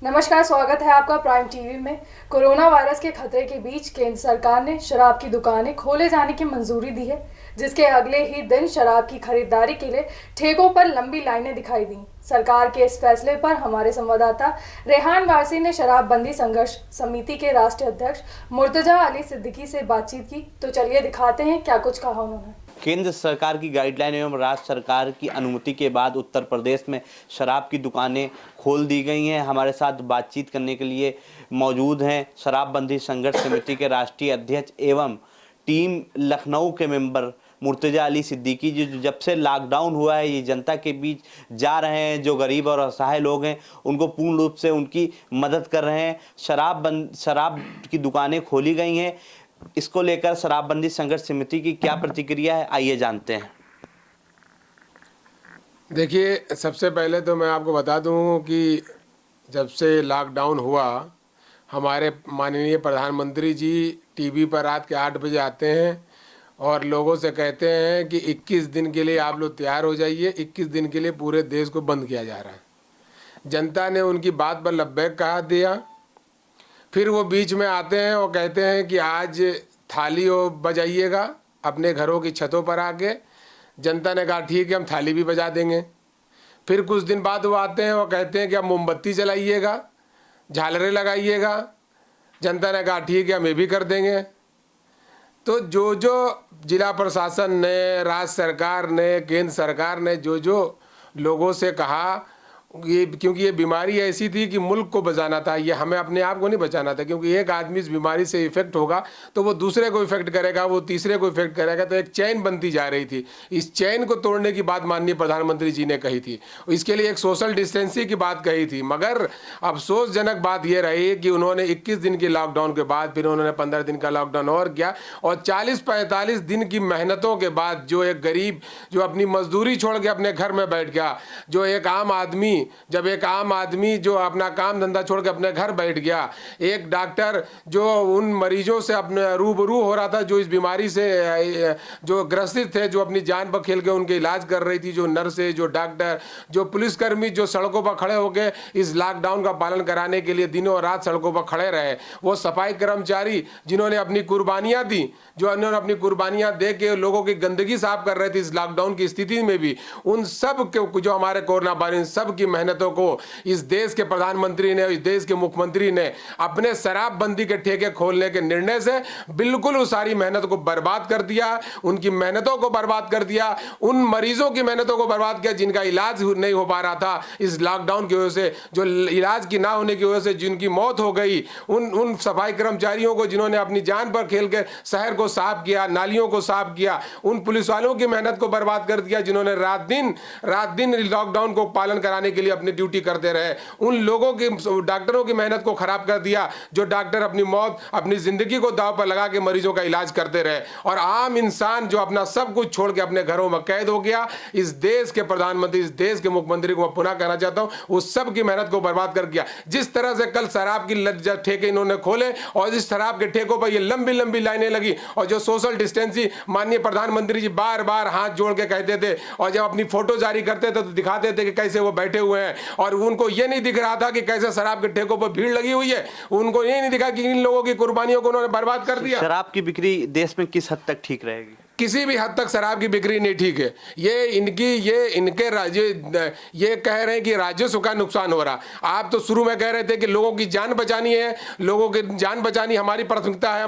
नमस्कार, स्वागत है आपका प्राइम टीवी में। कोरोना वायरस के खतरे के बीच केंद्र सरकार ने शराब की दुकानें खोले जाने की मंजूरी दी है, जिसके अगले ही दिन शराब की खरीदारी के लिए ठेकों पर लंबी लाइनें दिखाई दी। सरकार के इस फैसले पर हमारे संवाददाता रेहान गारसी ने शराबबंदी संघर्ष समिति के राष्ट्रीय अध्यक्ष मुर्तजा अली सिद्दीकी से बातचीत की। तो चलिए दिखाते हैं क्या कुछ कहा उन्होंने। केंद्र सरकार की गाइडलाइन एवं राज्य सरकार की अनुमति के बाद उत्तर प्रदेश में शराब की दुकानें खोल दी गई हैं। हमारे साथ बातचीत करने के लिए मौजूद हैं शराबबंदी संघर्ष समिति के राष्ट्रीय अध्यक्ष एवं टीम लखनऊ के मेंबर मुर्तजा अली सिद्दीकी जी, जो जब से लॉकडाउन हुआ है ये जनता के बीच जा रहे हैं। जो गरीब और असहाय लोग हैं उनको पूर्ण रूप से उनकी मदद कर रहे हैं। शराब की दुकानें खोली गई हैं, इसको लेकर शराबबंदी संघर्ष समिति की क्या प्रतिक्रिया है, आइए जानते हैं। देखिए, सबसे पहले तो मैं आपको बता दूं कि जब से लॉकडाउन हुआ, हमारे माननीय प्रधानमंत्री जी टीवी पर रात के 8 बजे आते हैं और लोगों से कहते हैं कि 21 दिन के लिए आप लोग तैयार हो जाइए। 21 दिन के लिए पूरे देश को बंद किया जा रहा है। जनता ने उनकी बात पर लब्बैक कहा दिया। फिर वो बीच में आते हैं और कहते हैं कि आज थाली बजाइएगा अपने घरों की छतों पर आके। जनता ने कहा ठीक है, हम थाली भी बजा देंगे। फिर कुछ दिन बाद वो आते हैं और कहते हैं कि अब मोमबत्ती जलाइएगा, झालरें लगाइएगा। जनता ने कहा ठीक है, हम ये भी कर देंगे। तो जो जो जिला प्रशासन ने, राज्य सरकार ने, केंद्र सरकार ने जो लोगों से कहा, ये क्योंकि ये बीमारी ऐसी थी कि मुल्क को बचाना था, ये हमें अपने आप को नहीं बचाना था। क्योंकि एक आदमी इस बीमारी से इफेक्ट होगा तो वो दूसरे को इफेक्ट करेगा, वो तीसरे को इफेक्ट करेगा, तो एक चेन बनती जा रही थी। इस चेन को तोड़ने की बात माननीय प्रधानमंत्री जी ने कही थी। इसके लिए एक सोशल डिस्टेंसिंग की बात कही थी। मगर अफसोसजनक बात ये रही कि उन्होंने 21 दिन की लॉकडाउन के बाद फिर उन्होंने 15 दिन का लॉकडाउन और किया, और 40-45 दिन की मेहनतों के बाद जो एक गरीब जो अपनी मजदूरी छोड़ के अपने घर में बैठ गया, जो एक आम आदमी जो अपना काम धंधा छोड़ के अपने घर बैठ गया, एक डॉक्टर जो उन मरीजों से अपने रूबरू हो रहा था जो इस बीमारी से जो ग्रसित थे, जो अपनी जान पर खेल के उनके इलाज कर रही थी, जो नर्सें, जो डॉक्टर, जो पुलिसकर्मी जो सड़कों पर खड़े होकर इस लॉकडाउन का पालन कराने के लिए दिनों रात सड़कों पर खड़े रहे, वो सफाई कर्मचारी जिन्होंने अपनी कुर्बानियाँ दी, जो उन्होंने अपनी कुर्बानियाँ दे के लोगों की गंदगी साफ कर रहे थे इस लॉकडाउन की स्थिति में भी, उन सब के जो हमारे कोरोना वायरस सब की मेहनतों को इस देश के प्रधानमंत्री ने, इस देश के मुख्यमंत्री ने अपने शराबबंदी के ठेके खोलने के निर्णय से बिल्कुल उस सारी मेहनत को बर्बाद कर दिया। उनकी मेहनतों को बर्बाद कर दिया, उन मरीजों की मेहनतों को बर्बाद किया जिनका इलाज नहीं हो पा रहा था इस लॉकडाउन की वजह से, जो इलाज की ना होने की वजह से जिनकी मौत हो गई, उन सफाई कर्मचारियों को जिन्होंने अपनी जान पर खेल कर शहर को साफ किया, नालियों को साफ किया, उन पुलिस वालों की मेहनत को बर्बाद कर दिया जिन्होंने रात दिन लॉकडाउन को पालन कराने के लिए अपनी ड्यूटी करते रहे, उन लोगों की, डॉक्टरों की मेहनत को खराब कर दिया जो डॉक्टर अपनी मौत, अपनी जिंदगी को दांव पर लगा के मरीजों का इलाज करते रहे, और आम इंसान जो अपना सब कुछ छोड़ के अपने घरों में कैद हो गया। इस देश के प्रधानमंत्री, इस देश के मुख्यमंत्री को मैं पुनः कहना चाहता हूं, उस सब की मेहनत को बर्बाद कर दिया। जिस तरह से कल शराब की ठेके इन्होंने खोले और इस शराब के ठेकों पर ये लंबी लाइनें लगी, और जो सोशल डिस्टेंसिंग माननीय प्रधानमंत्री जी बार बार हाथ जोड़ के कहते थे, और जब अपनी फोटो जारी करते थे तो दिखाते थे कि कैसे वो बैठे हुए हैं, और उनको ये नहीं दिख रहा था कि कैसे शराब के ठेकों पर भीड़ लगी हुई है। उनको ये नहीं दिखा कि इन लोगों की कुर्बानियों को उन्होंने बर्बाद कर दिया। शराब की बिक्री देश में किस हद तक ठीक रहेगी? किसी भी हद तक शराब की बिक्री नहीं ठीक है। इनके राज्य ये कह रहे हैं कि राजस्व का नुकसान हो रहा। आप तो शुरू में कह रहे थे कि लोगों की जान बचानी है, लोगों की जान बचानी हमारी प्राथमिकता है,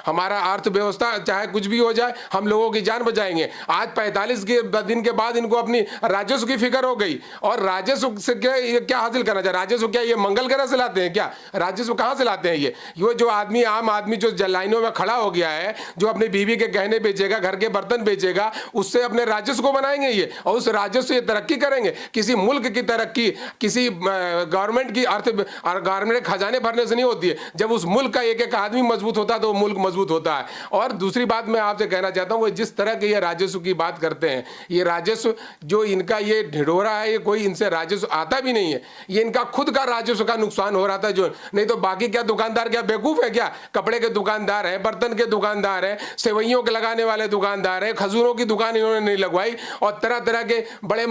हमारा अर्थव्यवस्था चाहे कुछ भी हो जाए हम लोगों की जान बचाएंगे। आज 45 दिन के बाद इनको अपनी राजस्व की फिक्र हो गई, और राजस्व से क्या हासिल करना चाहिए? राजस्व क्या ये मंगल ग्रह से लाते हैं क्या? राजस्व कहाँ से लाते हैं? ये जो आम आदमी जो लाइनों में खड़ा हो गया है, जो अपनी बीवी के गहने बेचेगा, घर के बर्तन बेचेगा, उससे अपने राजस्व को बनाएंगे ये, और उस राजस्व से तरक्की करेंगे। किसी मुल्क की तरक्की किसी गवर्नमेंट की गवर्नमेंट खजाने भरने से नहीं होती है। जब उस मुल्क का एक एक आदमी मजबूत होता है तो वो मुल्क मजबूत होता है। और दूसरी बात मैं आपसे कहना चाहता हूं, वो जिस तरह के ये राजस्व की बात करते हैं, ये राजस्व जो इनका ये ढिढोरा है, ये कोई इनसे राजस्व आता भी नहीं है। ये इनका खुद का राजस्व का नुकसान हो रहा था, जो नहीं तो बाकी क्या दुकानदार क्या बेवकूफ है क्या? कपड़े के दुकानदार हैं, बर्तन के दुकानदार हैं, सेवइयों के लगाने वाले बड़े दुकानदार हैं, खजूरों की दुकान इन्होंने नहीं लगवाई, और तरह तरह के बड़े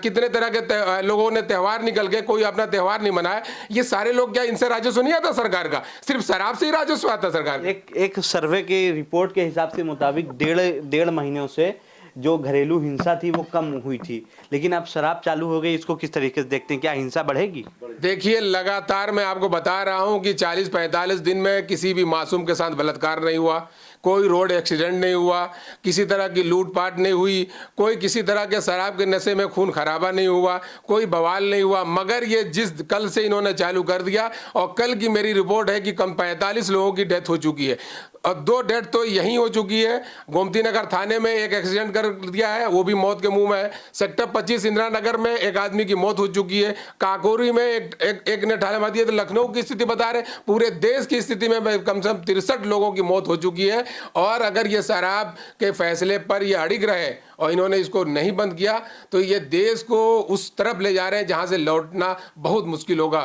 कितने तरह के लोगों ने त्यौहार निकल के कोई अपना त्यौहार नहीं मनाया। ये सारे लोग क्या, इनसे राजस्व नहीं आता सरकार का? सिर्फ शराब से ही राजस्व आता सरकार का। एक सर्वे की रिपोर्ट के हिसाब से मुताबिक डेढ़ महीनों से जो घरेलू हिंसा थी वो कम हुई थी, लेकिन अब शराब चालू हो गई, इसको किस तरीके से देखते हैं? क्या हिंसा बढ़ेगी? देखिए, लगातार मैं आपको बता रहा हूं कि 40-45 दिन में किसी भी मासूम के साथ बलात्कार नहीं हुआ, कोई रोड एक्सीडेंट नहीं हुआ, किसी तरह की लूटपाट नहीं हुई, कोई किसी तरह के शराब के नशे में खून खराबा नहीं हुआ, कोई बवाल नहीं हुआ। मगर ये जिस कल से इन्होंने चालू कर दिया, और कल की मेरी रिपोर्ट है कि कम 45 लोगों की डेथ हो चुकी है, और 2 डेथ तो यहीं हो चुकी है। गोमती नगर थाने में एक एक्सीडेंट कर दिया है, वो भी मौत के मुंह में है। सेक्टर 25 इंदिरा नगर में एक आदमी की मौत हो चुकी है। काकोरी में एक ने ठाले मार दिया। तो लखनऊ की स्थिति बता रहे, पूरे देश की स्थिति में कम से कम 63 लोगों की मौत हो चुकी है। और अगर ये शराब के फैसले पर ये अड़िग रहे और इन्होंने इसको नहीं बंद किया, तो ये देश को उस तरफ ले जा रहे हैं जहां से लौटना बहुत मुश्किल होगा।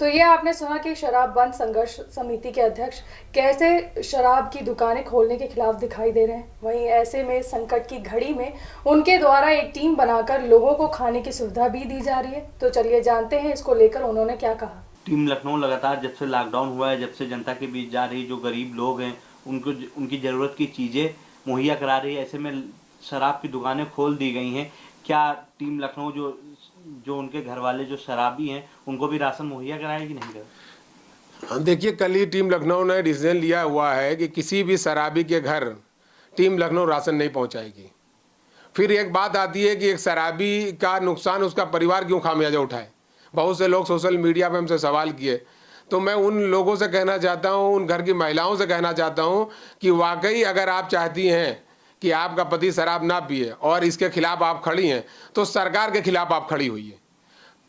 तो ये आपने सुना कि शराब बंद संघर्ष समिति के अध्यक्ष कैसे शराब की दुकानें खोलने के खिलाफ दिखाई दे रहे हैं। वहीं ऐसे में संकट की घड़ी में उनके द्वारा एक टीम बनाकर लोगों को खाने की सुविधा भी दी जा रही है। तो चलिए जानते हैं इसको लेकर उन्होंने क्या कहा। टीम लखनऊ लगातार जब से लॉकडाउन हुआ है, जब से जनता के बीच जा रही, जो गरीब लोग हैं उनको उनकी ज़रूरत की चीज़ें मुहैया करा रही है। ऐसे में शराब की दुकानें खोल दी गई हैं। क्या टीम लखनऊ जो उनके घर वाले जो शराबी हैं उनको भी राशन मुहैया कराएगी कि नहीं कराएगी? देखिए, कल ही टीम लखनऊ ने डिसीजन लिया हुआ है कि किसी भी शराबी के घर टीम लखनऊ राशन नहीं पहुंचाएगी। फिर एक बात आती है कि एक शराबी का नुकसान उसका परिवार क्यों खामियाजा उठाए। बहुत से लोग सोशल मीडिया पे हमसे सवाल किए, तो मैं उन लोगों से कहना चाहता हूं, उन घर की महिलाओं से कहना चाहता हूं कि वाकई अगर आप चाहती हैं कि आपका पति शराब ना पिए और इसके खिलाफ आप खड़ी हैं, तो सरकार के खिलाफ आप खड़ी हुई है।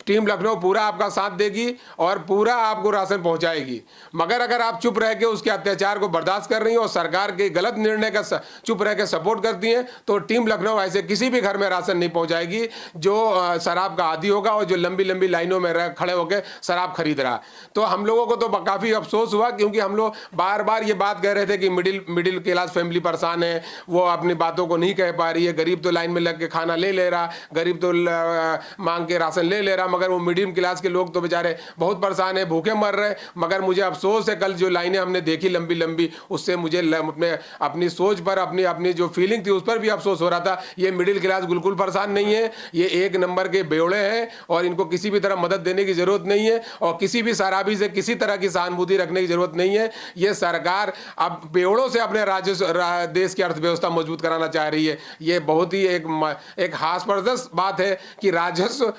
टीम लखनऊ पूरा आपका साथ देगी और पूरा आपको राशन पहुंचाएगी। मगर अगर आप चुप रह के उसके अत्याचार को बर्दाश्त कर रही हैं और सरकार के गलत निर्णय का चुप रह के सपोर्ट करती हैं, तो टीम लखनऊ ऐसे किसी भी घर में राशन नहीं पहुंचाएगी जो शराब का आदी होगा और जो लंबी लंबी लाइनों में खड़े होकर शराब खरीद रहा। तो हम लोगों को तो काफ़ी अफसोस हुआ, क्योंकि हम लोग बार बार ये बात कह रहे थे कि मिडिल क्लास फैमिली परेशान है, वो अपनी बातों को नहीं कह पा रही है। गरीब तो लाइन में लग के खाना ले रहा, गरीब तो मांग के राशन ले रहा, मगर वो मीडियम क्लास के लोग तो बेचारे बहुत परेशान है, भूखे मर रहे। मगर मुझे अफसोस है, कल जो लाइनें हमने देखी लंबी लंबी, उससे मुझे अपनी सोच पर, अपनी जो फीलिंग थी उस पर भी अफसोस हो रहा था। ये मिडिल क्लास बिल्कुल परेशान नहीं है, ये 1 नंबर के बेवड़े हैं और इनको किसी भी तरह मदद देने की जरूरत नहीं है और किसी भी शराबी से किसी तरह की सहानुभूति रखने की जरूरत नहीं है। ये सरकार अब बेवड़ों से अपने देश की अर्थव्यवस्था मजबूत कराना चाह रही है। ये बहुत ही एक हास्यास्पद बात है कि राजस्व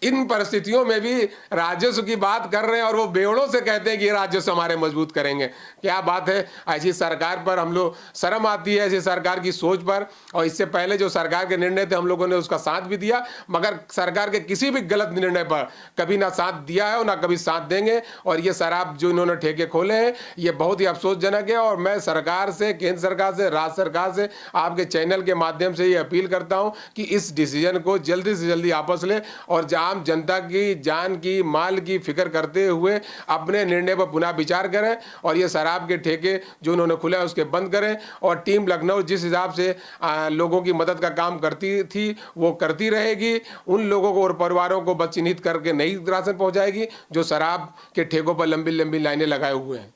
इन परिस्थितियों में भी राजस्व की बात कर रहे हैं और वो बेवड़ों से कहते हैं कि ये राजस्व हमारे मजबूत करेंगे। क्या बात है। ऐसी सरकार पर हम लोग शर्म आती है, ऐसी सरकार की सोच पर। और इससे पहले जो सरकार के निर्णय थे हम लोगों ने उसका साथ भी दिया, मगर सरकार के किसी भी गलत निर्णय पर कभी ना साथ दिया है और ना कभी साथ देंगे। और ये शराब जो इन्होंने ठेके खोले हैं, ये बहुत ही अफसोसजनक है। और मैं सरकार से, केंद्र सरकार से, राज्य सरकार से, आपके चैनल के माध्यम से ये अपील करता हूं कि इस डिसीजन को जल्दी से जल्दी वापस ले और आम जनता की जान की, माल की फिक्र करते हुए अपने निर्णय पर पुनः विचार करें और ये शराब के ठेके जो उन्होंने खुले उसके बंद करें। और टीम लखनऊ जिस हिसाब से लोगों की मदद का काम करती थी वो करती रहेगी। उन लोगों को और परिवारों को बस चिन्हित करके नहीं राशन पहुंचाएगी जो शराब के ठेकों पर लंबी लंबी लाइनें लगाए हुए हैं।